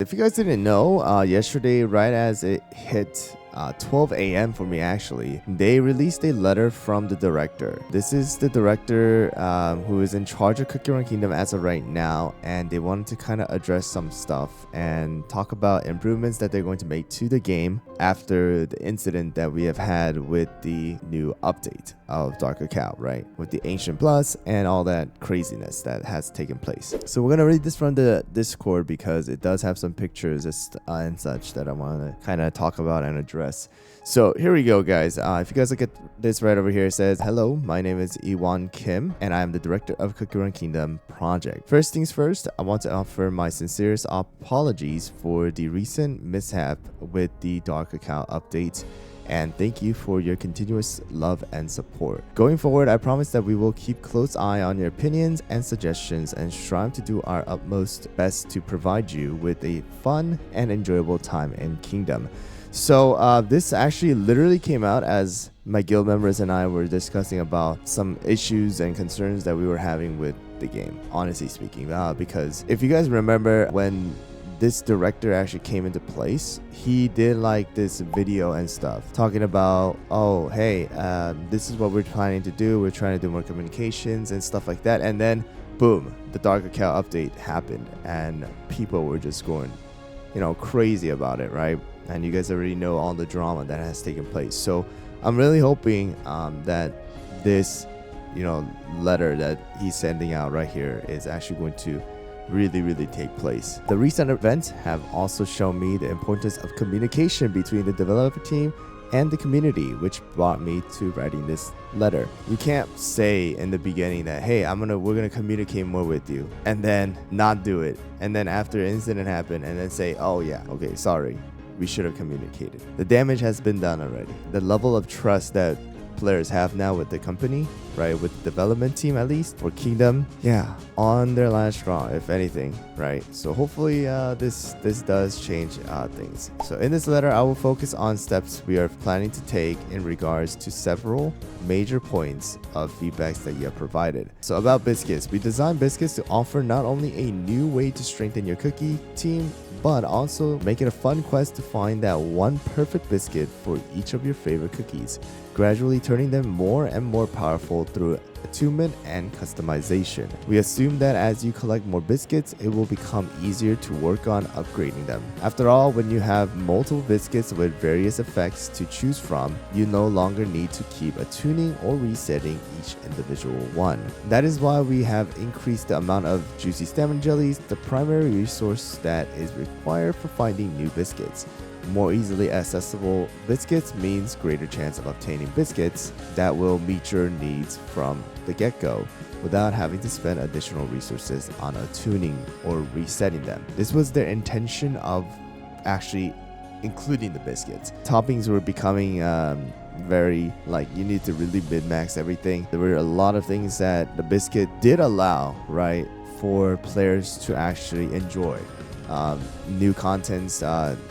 If you guys didn't know, yesterday, right as it hit 12 a.m. for me actually, they released a letter from the director. This is the director who is in charge of Cookie Run Kingdom as of right now, and they wanted to kind of address some stuff and talk about improvements that they're going to make to the game after the incident that we have had with the new update of Dark Cacao, right? With the Ancient Plus and all that craziness that has taken place. So we're gonna read this from the Discord because it does have some pictures and such that I want to kind of talk about and address. So here we go, guys. If you guys look at this right over here, it says, "Hello, my name is Iwan Kim, and I am the director of Cookie Run Kingdom project. First things first, I want to offer my sincerest apologies for the recent mishap with the Dark Cacao update, and thank you for your continuous love and support. Going forward, I promise that we will keep close eye on your opinions and suggestions and strive to do our utmost best to provide you with a fun and enjoyable time in Kingdom." So this actually literally came out as my guild members and I were discussing about some issues and concerns that we were having with the game, honestly speaking, because if you guys remember when this director actually came into place, he did like this video and stuff talking about, oh hey, this is what we're planning to do, we're trying to do more communications and stuff like that, and then boom, the Dark Cacao update happened and people were just going crazy about it, right? And you guys already know all the drama that has taken place. So I'm really hoping that this letter that he's sending out right here is actually going to really take place. The recent events have also shown me the importance of communication between the developer team and the community, which brought me to writing this letter. You can't say in the beginning that, hey, we're gonna communicate more with you, and then not do it, and then after an incident happened and then say, oh yeah, okay, sorry, we should have communicated. The damage has been done already. The level of trust that players have now with the company, right, with the development team, at least for Kingdom, yeah, on their last straw, if anything, right? So hopefully this does change things. So in this letter, I will focus on steps we are planning to take in regards to several major points of feedbacks that you have provided. So about Beascuits, we designed Beascuits to offer not only a new way to strengthen your cookie team, but also make it a fun quest to find that one perfect biscuit for each of your favorite cookies, gradually turning them more and more powerful through attunement and customization. We assume that as you collect more biscuits, it will become easier to work on upgrading them. After all, when you have multiple biscuits with various effects to choose from, you no longer need to keep attuning or resetting each individual one. That is why we have increased the amount of juicy stem jellies, the primary resource that is required for finding new biscuits. More easily accessible biscuits means greater chance of obtaining biscuits that will meet your needs from the get-go without having to spend additional resources on attuning or resetting them. This was their intention of actually including the biscuits. Toppings were becoming very you need to really min-max everything. There were a lot of things that the biscuit did allow, right, for players to actually enjoy. New contents,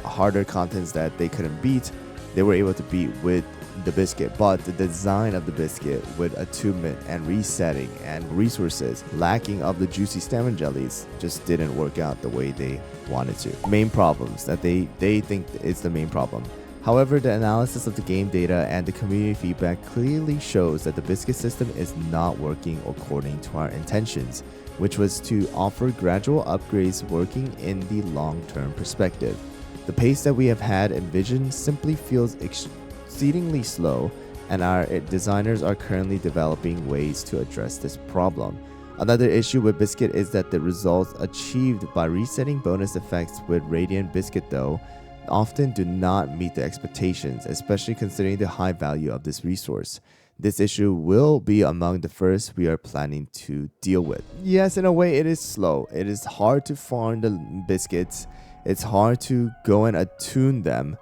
harder contents that they couldn't beat, they were able to beat with the biscuit. But the design of the biscuit with attunement and resetting and resources lacking of the juicy stem jellies just didn't work out the way they wanted to. Main problems that they think is the main problem. However, the analysis of the game data and the community feedback clearly shows that the biscuit system is not working according to our intentions, which was to offer gradual upgrades working in the long-term perspective. The pace that we have had envisioned simply feels exceedingly slow, and our designers are currently developing ways to address this problem. Another issue with Beascuit is that the results achieved by resetting bonus effects with Radiant Beascuit, though, often do not meet the expectations, especially considering the high value of this resource. This issue will be among the first we are planning to deal with. Yes, in a way, it is slow. It is hard to farm the biscuits. It's hard to go and attune them,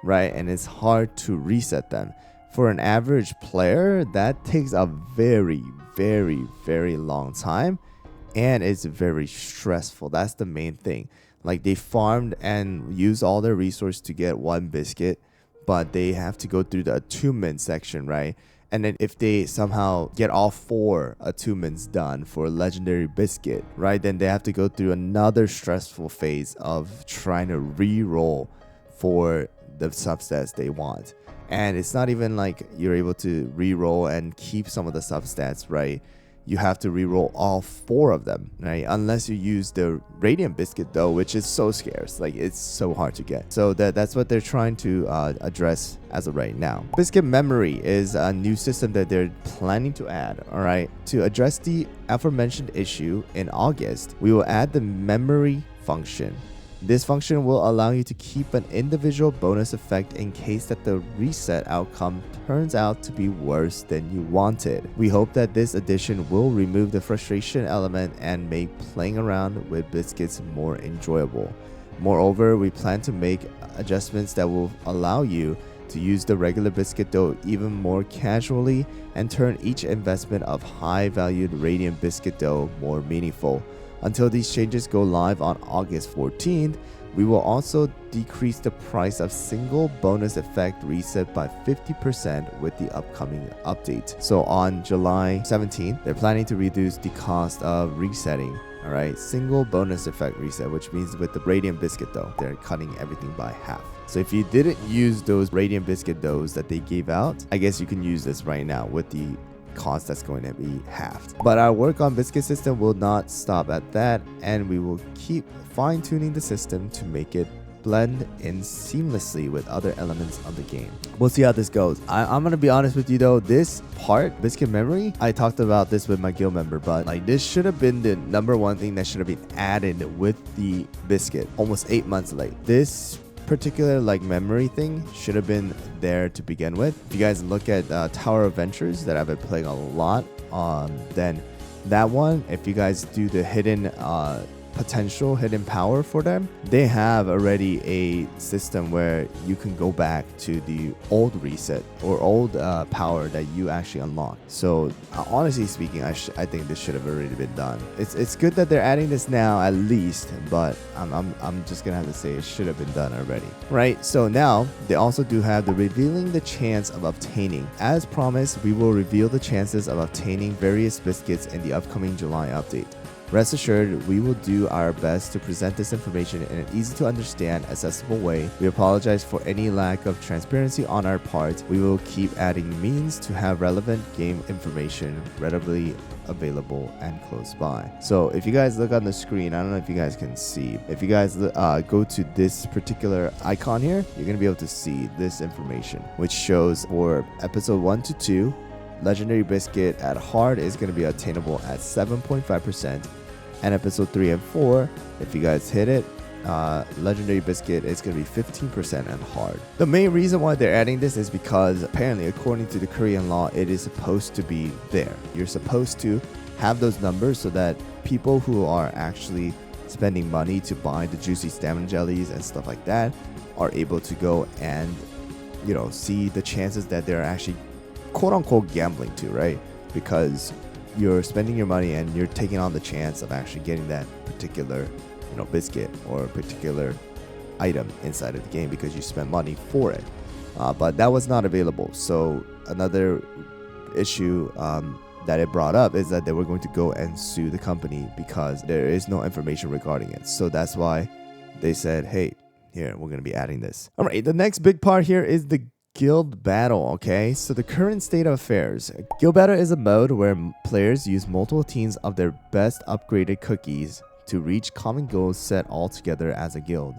right? And it's hard to reset them. For an average player, that takes a very long time, and it's very stressful. That's the main thing. Like, they farmed and used all their resources to get one biscuit, but they have to go through the attunement section, right? And then if they somehow get all 4 attunements done for Legendary Beascuit, right, then they have to go through another stressful phase of trying to re-roll for the substats they want. And it's not even like you're able to re-roll and keep some of the substats, right? You have to re-roll all 4 of them, right? Unless you use the Radiant Beascuit though, which is so scarce. Like, it's so hard to get. So that's what they're trying to address as of right now. Beascuit Memory is a new system that they're planning to add, all right? To address the aforementioned issue, in August, we will add the memory function. This function will allow you to keep an individual bonus effect in case that the reset outcome turns out to be worse than you wanted. We hope that this addition will remove the frustration element and make playing around with Beascuits more enjoyable. Moreover, we plan to make adjustments that will allow you to use the regular Beascuit dough even more casually and turn each investment of high-valued Radiant Beascuit dough more meaningful. Until these changes go live on August 14th, we will also decrease the price of single bonus effect reset by 50% with the upcoming update. So on July 17th, they're planning to reduce the cost of resetting. All right, single bonus effect reset, which means with the Radiant Beascuit dough, they're cutting everything by half. So if you didn't use those Radiant Beascuit doughs that they gave out, I guess you can use this right now with the cost that's going to be halved. But our work on Beascuit system will not stop at that, and we will keep fine-tuning the system to make it blend in seamlessly with other elements of the game. We'll see how this goes. I'm gonna be honest with you though, this part, Beascuit Memory, I talked about this with my guild member, but like this should have been the #1 thing that should have been added with the Beascuit almost 8 months late. This particular like memory thing should have been there to begin with. If you guys look at Tower of Ventures that I've been playing a lot, then that one, if you guys do the hidden potential, hidden power for them, they have already a system where you can go back to the old reset or old power that you actually unlocked. So honestly speaking, I think this should have already been done. It's good that they're adding this now at least, but I'm just gonna have to say it should have been done already, right? So now they also do have the revealing the chance of obtaining. As promised, we will reveal the chances of obtaining various Beascuits in the upcoming July update. Rest assured, we will do our best to present this information in an easy to understand, accessible way. We apologize for any lack of transparency on our part. We will keep adding means to have relevant game information readily available and close by. So if you guys look on the screen, I don't know if you guys can see. If you guys go to this particular icon here, you're going to be able to see this information, which shows for episode 1 to 2, Legendary Beascuit at hard is going to be attainable at 7.5%. And episode 3 and 4, if you guys hit it, Legendary Beascuit is going to be 15% and hard. The main reason why they're adding this is because apparently, according to the Korean law, it is supposed to be there. You're supposed to have those numbers so that people who are actually spending money to buy the juicy stamina jellies and stuff like that are able to go and, you know, see the chances that they're actually quote-unquote gambling to, right? Because you're spending your money and you're taking on the chance of actually getting that particular, you know, Beascuit or particular item inside of the game because you spent money for it. But that was not available. So another issue that it brought up is that they were going to go and sue the company because there is no information regarding it. So that's why they said, hey, here, we're going to be adding this. All right, the next big part here is the Guild Battle, okay? So the current state of affairs. Guild Battle is a mode where players use multiple teams of their best upgraded cookies to reach common goals set all together as a guild.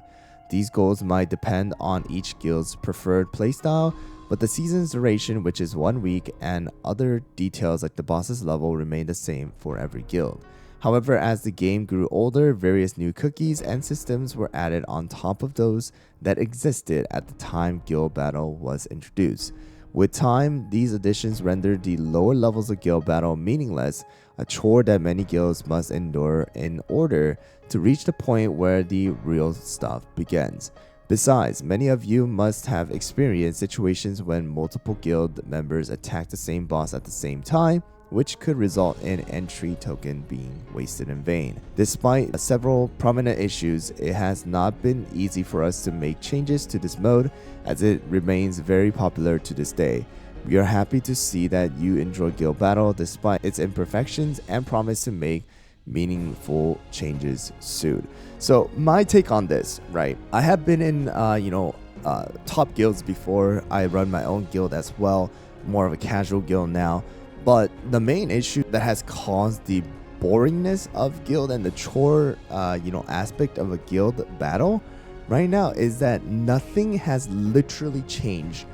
These goals might depend on each guild's preferred playstyle, but the season's duration, which is 1 week, and other details like the boss's level remain the same for every guild. However, as the game grew older, various new cookies and systems were added on top of those that existed at the time Guild Battle was introduced. With time, these additions rendered the lower levels of Guild Battle meaningless, a chore that many guilds must endure in order to reach the point where the real stuff begins. Besides, many of you must have experienced situations when multiple guild members attack the same boss at the same time, which could result in entry token being wasted in vain. Despite several prominent issues, it has not been easy for us to make changes to this mode as it remains very popular to this day. We are happy to see that you enjoy Guild Battle despite its imperfections and promise to make meaningful changes soon. So my take on this, right? I have been in, top guilds before. I run my own guild as well, more of a casual guild now. But the main issue that has caused the boringness of guild and the chore, aspect of a guild battle right now is that nothing has literally changed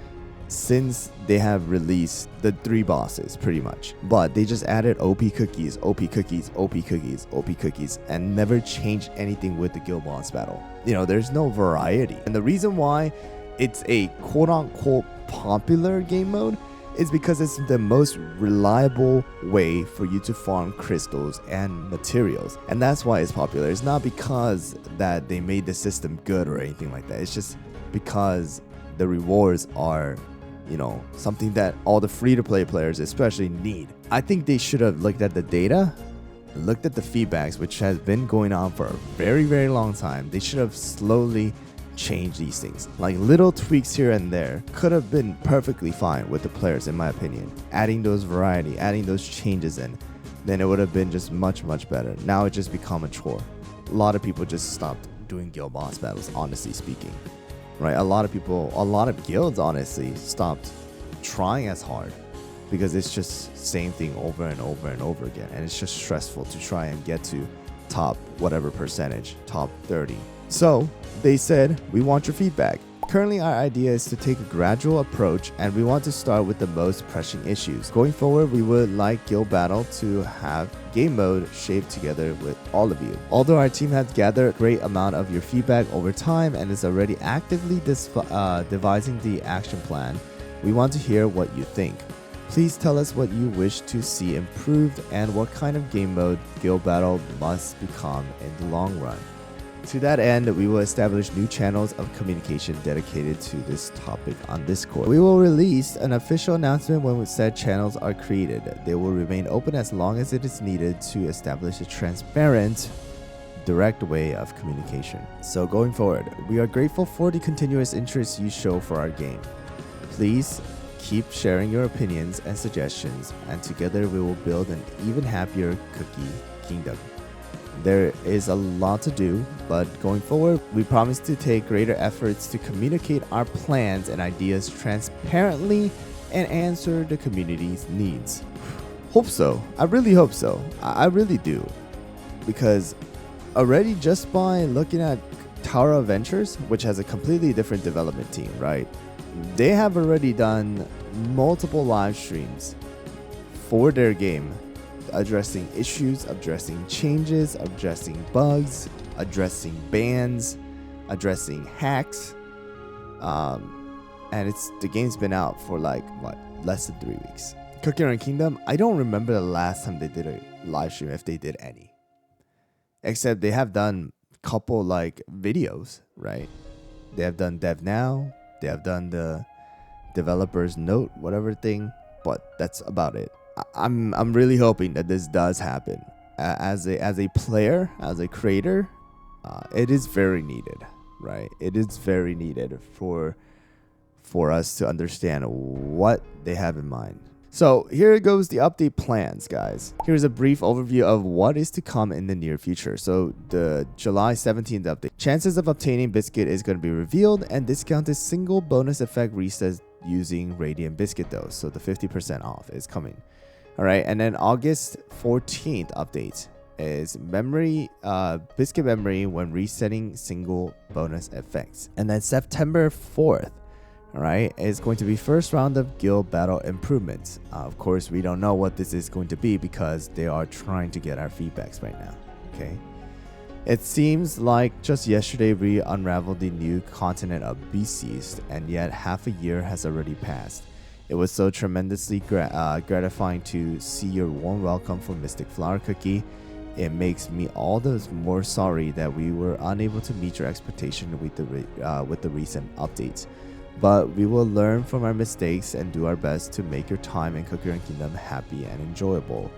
since they have released the 3 bosses pretty much. But they just added OP cookies, OP cookies, OP cookies, OP cookies, and never changed anything with the guild boss battle. There's no variety. And the reason why it's a quote-unquote popular game mode is because it's the most reliable way for you to farm crystals and materials. And that's why it's popular. It's not because that they made the system good or anything like that. It's just because the rewards are, something that all the free-to-play players especially need. I think they should have looked at the data, looked at the feedbacks, which has been going on for a very, very long time. They should have slowly change these things. Like little tweaks here and there could have been perfectly fine with the players, in my opinion. Adding those variety, adding those changes in, then it would have been just much, much better. Now it just become a chore. A lot of people just stopped doing guild boss battles, honestly speaking. Right? A lot of guilds honestly stopped trying as hard because it's just same thing over and over and over again, and it's just stressful to try and get to top whatever percentage, top 30. So they said, we want your feedback. Currently, our idea is to take a gradual approach, and we want to start with the most pressing issues. Going forward, we would like Guild Battle to have game mode shaped together with all of you. Although our team has gathered a great amount of your feedback over time and is already actively devising the action plan, we want to hear what you think. Please tell us what you wish to see improved and what kind of game mode Guild Battle must become in the long run. To that end, we will establish new channels of communication dedicated to this topic on Discord. We will release an official announcement when said channels are created. They will remain open as long as it is needed to establish a transparent, direct way of communication. So going forward, we are grateful for the continuous interest you show for our game. Please keep sharing your opinions and suggestions, and together we will build an even happier cookie kingdom. There is a lot to do, but going forward, we promise to take greater efforts to communicate our plans and ideas transparently and answer the community's needs. Hope so. I really hope so. I really do. Because already just by looking at Tower Adventures, which has a completely different development team, right? They have already done multiple live streams for their game, addressing issues, addressing changes, addressing bugs, addressing bans, addressing hacks, and the game's been out for less than 3 weeks. Cookie Run Kingdom, I don't remember the last time they did a live stream, if they did any, except they have done a couple videos, right? They have done Dev Now, they have done the developer's note, whatever thing, but that's about it. I'm really hoping that this does happen. As a player, as a creator, it is very needed, right? It is very needed for us to understand what they have in mind. So here goes the update plans, guys. Here's a brief overview of what is to come in the near future. So the July 17th update. Chances of obtaining Beascuit is going to be revealed, and discounted single bonus effect resets using Radiant Beascuit though. So the 50% off is coming. All right, and then August 14th update is Beascuit memory when resetting single bonus effects. And then September 4th, all right, is going to be first round of guild battle improvements. Of course, we don't know what this is going to be because they are trying to get our feedbacks right now, okay? It seems like just yesterday we unraveled the new continent of Beascuit, and yet half a year has already passed. It was so tremendously gratifying to see your warm welcome for Mystic Flower Cookie. It makes me all the more sorry that we were unable to meet your expectation with the recent updates. But we will learn from our mistakes and do our best to make your time in Cookie Run Kingdom happy and enjoyable.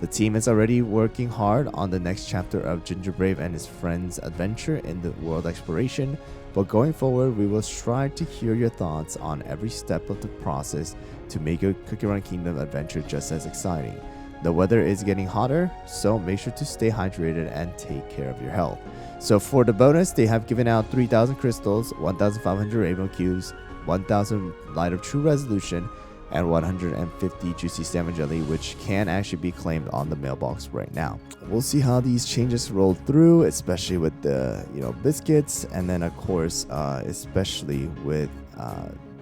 The team is already working hard on the next chapter of Gingerbrave and his friends' adventure in the world exploration, but going forward, we will strive to hear your thoughts on every step of the process to make your Cookie Run Kingdom adventure just as exciting. The weather is getting hotter, so make sure to stay hydrated and take care of your health. So for the bonus, they have given out 3,000 crystals, 1,500 rainbow cubes, 1,000 Light of True Resolution, and 150 Juicy Salmon Jelly, which can actually be claimed on the mailbox right now. We'll see how these changes roll through, especially with the biscuits, and then of course, especially with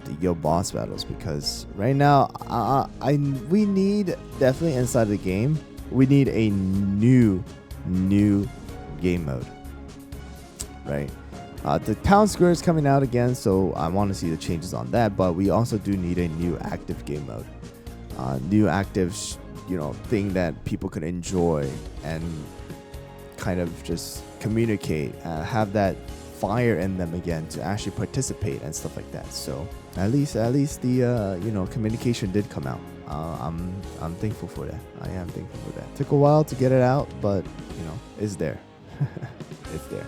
the boss battles, because right now, we need definitely inside the game, we need a new game mode, right? The town square is coming out again, so I want to see the changes on that. But we also do need a new active game mode, new active, thing that people could enjoy and kind of just communicate, have that fire in them again to actually participate and stuff like that. So at least the communication did come out. I'm thankful for that. I am thankful for that. Took a while to get it out, but it's there. It's there.